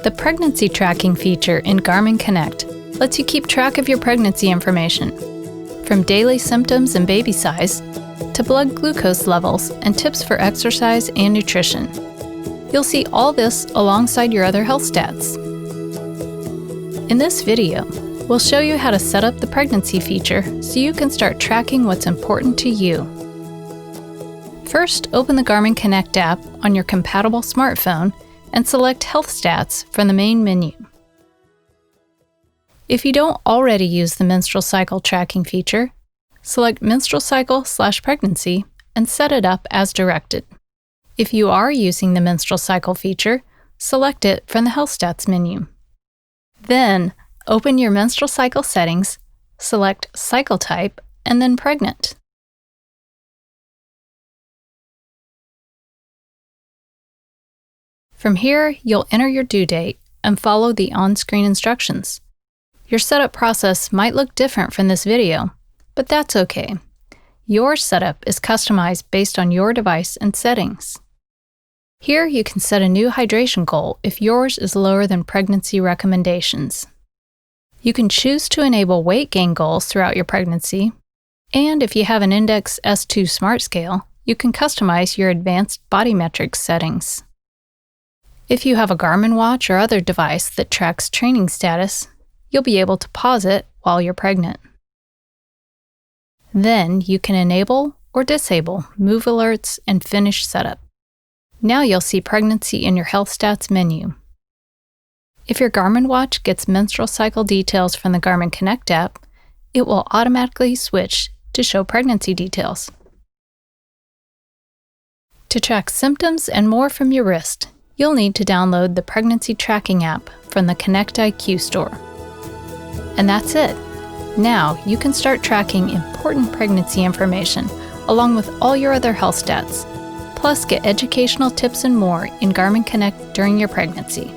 The pregnancy tracking feature in Garmin Connect lets you keep track of your pregnancy information, from daily symptoms and baby size to blood glucose levels and tips for exercise and nutrition. You'll see all this alongside your other health stats. In this video, we'll show you how to set up the pregnancy feature so you can start tracking what's important to you. First, open the Garmin Connect app on your compatible smartphone and select Health Stats from the main menu. If you don't already use the menstrual cycle tracking feature, select Menstrual Cycle/Pregnancy and set it up as directed. If you are using the menstrual cycle feature, select it from the Health Stats menu. Then, open your menstrual cycle settings, select Cycle Type, and then Pregnant. From here, you'll enter your due date and follow the on-screen instructions. Your setup process might look different from this video, but that's okay. Your setup is customized based on your device and settings. Here you can set a new hydration goal if yours is lower than pregnancy recommendations. You can choose to enable weight gain goals throughout your pregnancy, and if you have an Index S2 Smart Scale, you can customize your advanced body metrics settings. If you have a Garmin watch or other device that tracks training status, you'll be able to pause it while you're pregnant. Then you can enable or disable move alerts and finish setup. Now you'll see pregnancy in your Health Stats menu. If your Garmin watch gets menstrual cycle details from the Garmin Connect app, it will automatically switch to show pregnancy details. To track symptoms and more from your wrist, you'll need to download the Pregnancy Tracking app from the Connect IQ store. And that's it. Now you can start tracking important pregnancy information along with all your other health stats, plus get educational tips and more in Garmin Connect during your pregnancy.